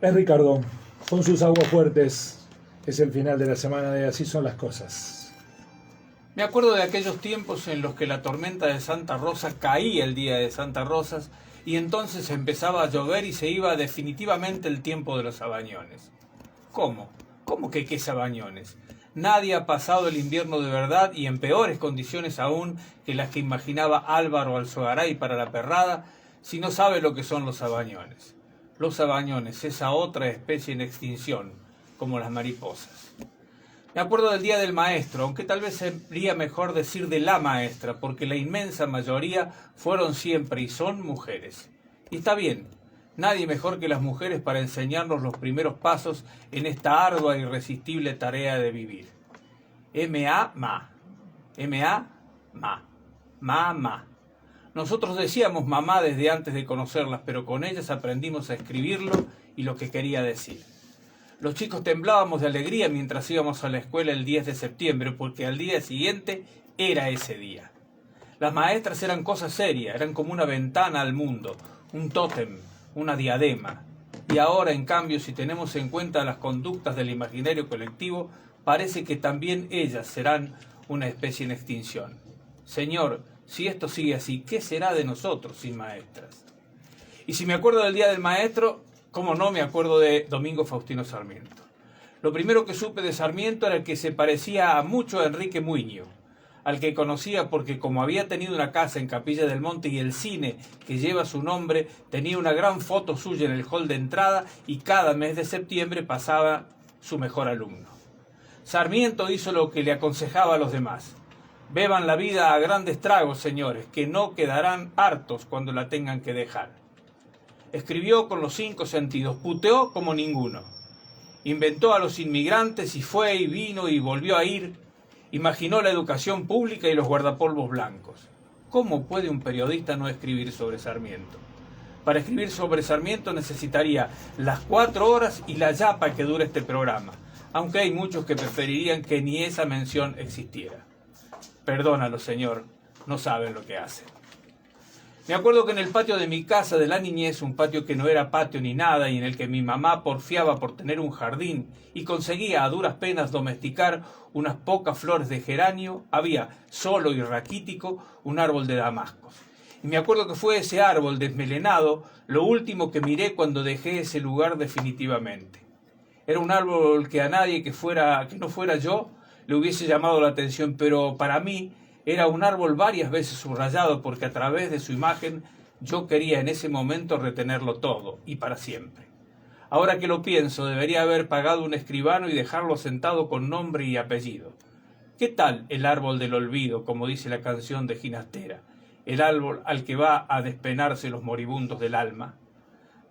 Es Ricardo, con sus aguas fuertes. Es el final de la semana de Así son las cosas. Me acuerdo de aquellos tiempos en los que la tormenta de Santa Rosa caía el día de Santa Rosas y entonces empezaba a llover y se iba definitivamente el tiempo de los sabañones. ¿Cómo? ¿Cómo que qué sabañones? Nadie ha pasado el invierno de verdad y en peores condiciones aún que las que imaginaba Álvaro Alzogaray para la perrada, si no sabe lo que son los sabañones. Los sabañones, esa otra especie en extinción, como las mariposas. Me acuerdo del Día del Maestro, aunque tal vez sería mejor decir de la maestra, porque la inmensa mayoría fueron siempre y son mujeres. Y está bien, nadie mejor que las mujeres para enseñarnos los primeros pasos en esta ardua e irresistible tarea de vivir. M.A. Ma. M.A. Ma. Ma. Nosotros decíamos mamá desde antes de conocerlas, pero con ellas aprendimos a escribirlo y lo que quería decir. Los chicos temblábamos de alegría mientras íbamos a la escuela el 10 de septiembre, porque al día siguiente era ese día. Las maestras eran cosa seria, eran como una ventana al mundo, un tótem, una diadema. Y ahora, en cambio, si tenemos en cuenta las conductas del imaginario colectivo, parece que también ellas serán una especie en extinción. Señor, si esto sigue así, ¿qué será de nosotros sin maestras? Y si me acuerdo del Día del Maestro, ¿cómo no me acuerdo de Domingo Faustino Sarmiento? Lo primero que supe de Sarmiento era que se parecía mucho a Enrique Muiño, al que conocía porque como había tenido una casa en Capilla del Monte y el cine que lleva su nombre tenía una gran foto suya en el hall de entrada y cada mes de septiembre pasaba su mejor alumno. Sarmiento hizo lo que le aconsejaba a los demás. Beban la vida a grandes tragos, señores, que no quedarán hartos cuando la tengan que dejar. Escribió con los 5 sentidos, puteó como ninguno. Inventó a los inmigrantes y fue y vino y volvió a ir. Imaginó la educación pública y los guardapolvos blancos. ¿Cómo puede un periodista no escribir sobre Sarmiento? Para escribir sobre Sarmiento necesitaría las 4 horas y la yapa que dura este programa, aunque hay muchos que preferirían que ni esa mención existiera. Perdónalo, señor, no saben lo que hacen. Me acuerdo que en el patio de mi casa de la niñez, un patio que no era patio ni nada y en el que mi mamá porfiaba por tener un jardín y conseguía a duras penas domesticar unas pocas flores de geranio, había, solo y raquítico, un árbol de damascos. Y me acuerdo que fue ese árbol desmelenado lo último que miré cuando dejé ese lugar definitivamente. Era un árbol que a nadie que no fuera yo le hubiese llamado la atención, pero para mí era un árbol varias veces subrayado porque a través de su imagen yo quería en ese momento retenerlo todo y para siempre. Ahora que lo pienso, debería haber pagado un escribano y dejarlo sentado con nombre y apellido. ¿Qué tal el árbol del olvido, como dice la canción de Ginastera? El árbol al que va a despenarse los moribundos del alma.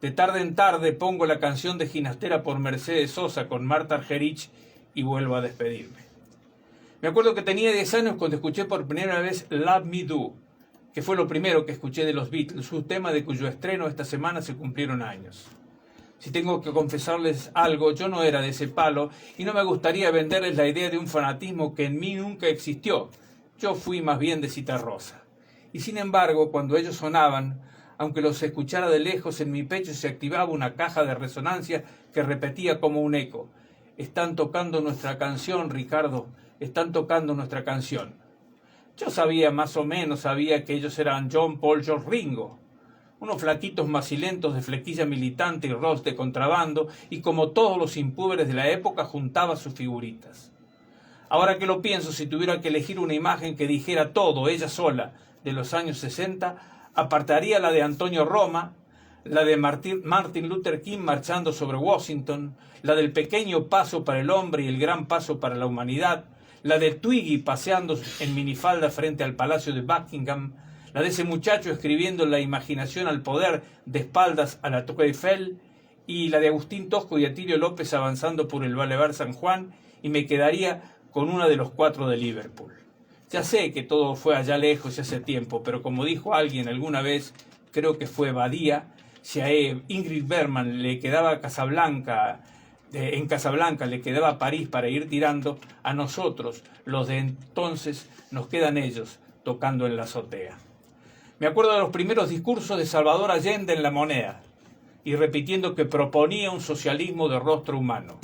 De tarde en tarde pongo la canción de Ginastera por Mercedes Sosa con Marta Argerich y vuelvo a despedirme. Me acuerdo que tenía 10 años cuando escuché por primera vez Love Me Do, que fue lo primero que escuché de los Beatles, un tema de cuyo estreno esta semana se cumplieron años. Si tengo que confesarles algo, yo no era de ese palo y no me gustaría venderles la idea de un fanatismo que en mí nunca existió. Yo fui más bien de Citarrosa. Y sin embargo, cuando ellos sonaban, aunque los escuchara de lejos, en mi pecho se activaba una caja de resonancia que repetía como un eco. Están tocando nuestra canción, Ricardo. Están tocando nuestra canción. Yo más o menos sabía que ellos eran John, Paul, George, Ringo, unos flaquitos macilentos de flequilla militante y ros de contrabando, y como todos los impúberes de la época juntaba sus figuritas. Ahora que lo pienso, si tuviera que elegir una imagen que dijera todo, ella sola, de los años 60, apartaría la de Antonio Roma, la de Martin Luther King marchando sobre Washington, la del pequeño paso para el hombre y el gran paso para la humanidad, la de Twiggy paseando en minifalda frente al Palacio de Buckingham, la de ese muchacho escribiendo la imaginación al poder de espaldas a la Torre Eiffel, y la de Agustín Tosco y Atilio López avanzando por el Boulevard San Juan, y me quedaría con una de los 4 de Liverpool. Ya sé que todo fue allá lejos y hace tiempo, pero como dijo alguien alguna vez, creo que fue Badía, si a Ingrid Bergman le quedaba en Casablanca le quedaba París para ir tirando, a nosotros, los de entonces, nos quedan ellos tocando en la azotea. Me acuerdo de los primeros discursos de Salvador Allende en La Moneda. y repitiendo que proponía un socialismo de rostro humano.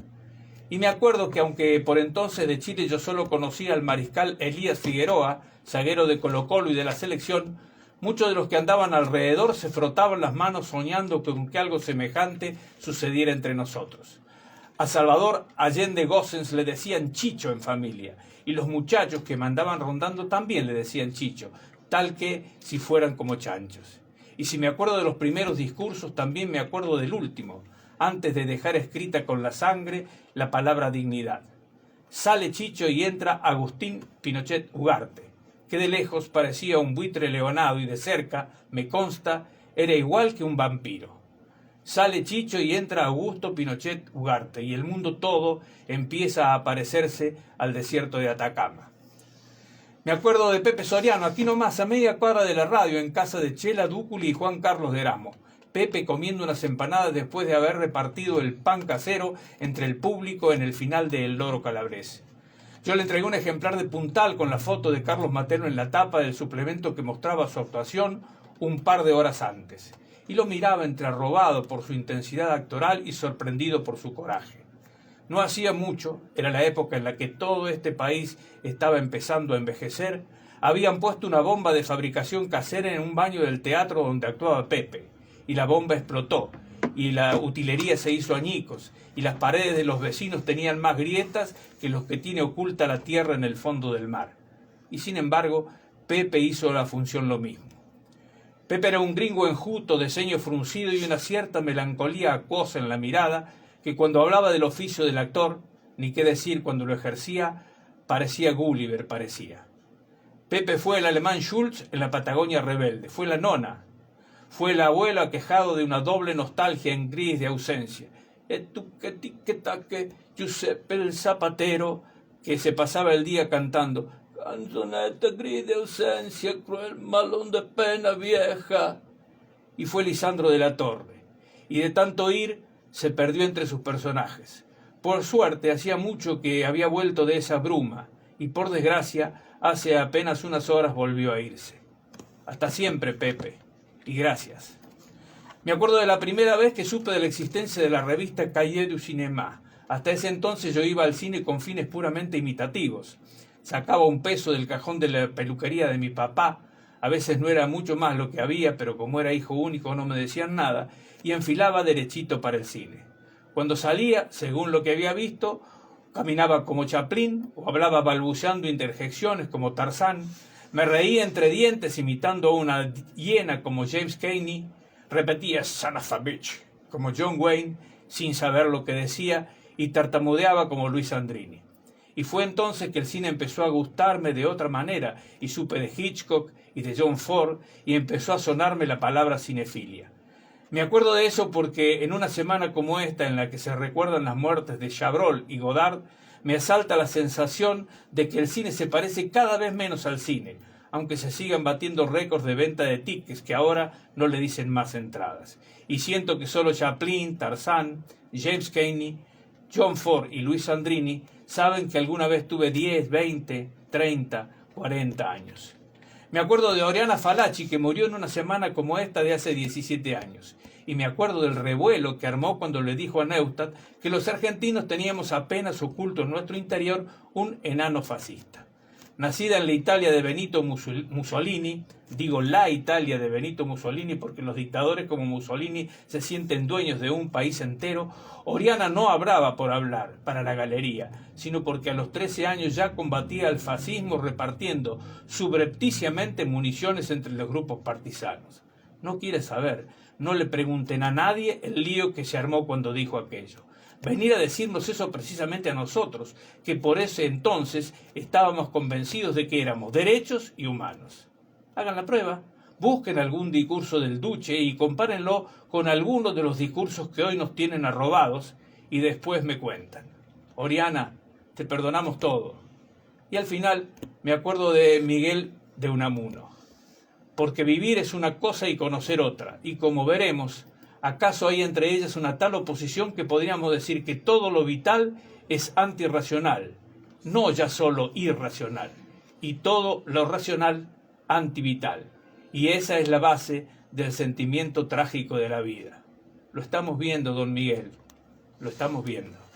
Y me acuerdo que aunque por entonces de Chile yo solo conocía al mariscal Elías Figueroa, zaguero de Colo-Colo y de la selección, muchos de los que andaban alrededor se frotaban las manos soñando con que algo semejante sucediera entre nosotros. A Salvador Allende Gossens le decían Chicho en familia, y los muchachos que me andaban rondando también le decían Chicho, tal que si fueran como chanchos. Y si me acuerdo de los primeros discursos, también me acuerdo del último, antes de dejar escrita con la sangre la palabra dignidad. Sale Chicho y entra Agustín Pinochet Ugarte, que de lejos parecía un buitre leonado y de cerca, me consta, era igual que un vampiro. Sale Chicho y entra Augusto Pinochet Ugarte, y el mundo todo empieza a parecerse al desierto de Atacama. Me acuerdo de Pepe Soriano, aquí nomás, a media cuadra de la radio, en casa de Chela Dúculi y Juan Carlos de Erasmo. Pepe comiendo unas empanadas después de haber repartido el pan casero entre el público en el final de El Loro Calabrese. Yo le entregué un ejemplar de puntal con la foto de Carlos Materno en la tapa del suplemento que mostraba su actuación un par de horas antes, y lo miraba entre arrobado por su intensidad actoral y sorprendido por su coraje. No hacía mucho, era la época en la que todo este país estaba empezando a envejecer, habían puesto una bomba de fabricación casera en un baño del teatro donde actuaba Pepe, y la bomba explotó, y la utilería se hizo añicos, y las paredes de los vecinos tenían más grietas que los que tiene oculta la tierra en el fondo del mar. Y sin embargo, Pepe hizo la función lo mismo. Pepe era un gringo enjuto, de ceño fruncido y una cierta melancolía acuosa en la mirada, que cuando hablaba del oficio del actor, ni qué decir cuando lo ejercía, parecía Gulliver, parecía. Pepe fue el alemán Schultz en la Patagonia rebelde, fue la nona, fue el abuelo aquejado de una doble nostalgia en gris de ausencia. Que Giuseppe el zapatero, que se pasaba el día cantando canzoneta gris de ausencia, cruel malón de pena vieja. Y fue Lisandro de la Torre, y de tanto ir se perdió entre sus personajes. Por suerte, hacía mucho que había vuelto de esa bruma, y por desgracia, hace apenas unas horas volvió a irse. Hasta siempre, Pepe. Y gracias. Me acuerdo de la primera vez que supe de la existencia de la revista Cahiers du Cinéma. Hasta ese entonces yo iba al cine con fines puramente imitativos. Sacaba un peso del cajón de la peluquería de mi papá. A veces no era mucho más lo que había, pero como era hijo único no me decían nada, y enfilaba derechito para el cine. Cuando salía, según lo que había visto, caminaba como Chaplin o hablaba balbuceando interjecciones como Tarzán. Me reía entre dientes imitando a una hiena como James Cagney, repetía son of a bitch como John Wayne sin saber lo que decía y tartamudeaba como Luis Andrini. Y fue entonces que el cine empezó a gustarme de otra manera y supe de Hitchcock y de John Ford y empezó a sonarme la palabra cinefilia. Me acuerdo de eso porque en una semana como esta en la que se recuerdan las muertes de Chabrol y Godard, me asalta la sensación de que el cine se parece cada vez menos al cine, aunque se sigan batiendo récords de venta de tickets que ahora no le dicen más entradas. Y siento que solo Chaplin, Tarzán, James Cagney, John Ford y Luis Andrini saben que alguna vez tuve 10, 20, 30, 40 años. Me acuerdo de Oriana Fallaci, que murió en una semana como esta de hace 17 años. Y me acuerdo del revuelo que armó cuando le dijo a Neustadt que los argentinos teníamos apenas oculto en nuestro interior un enano fascista. Nacida en la Italia de Benito Mussolini, digo la Italia de Benito Mussolini porque los dictadores como Mussolini se sienten dueños de un país entero, Oriana no hablaba por hablar para la galería, sino porque a los 13 años ya combatía al fascismo repartiendo subrepticiamente municiones entre los grupos partisanos. No quiere saber, no le pregunten a nadie el lío que se armó cuando dijo aquello. Venir a decirnos eso precisamente a nosotros, que por ese entonces estábamos convencidos de que éramos derechos y humanos. Hagan la prueba, busquen algún discurso del Duce y compárenlo con algunos de los discursos que hoy nos tienen arrobados y después me cuentan. Oriana, te perdonamos todo. Y al final me acuerdo de Miguel de Unamuno. Porque vivir es una cosa y conocer otra, y como veremos, ¿acaso hay entre ellas una tal oposición que podríamos decir que todo lo vital es antirracional, no ya solo irracional, y todo lo racional antivital? Y esa es la base del sentimiento trágico de la vida. Lo estamos viendo, don Miguel. Lo estamos viendo.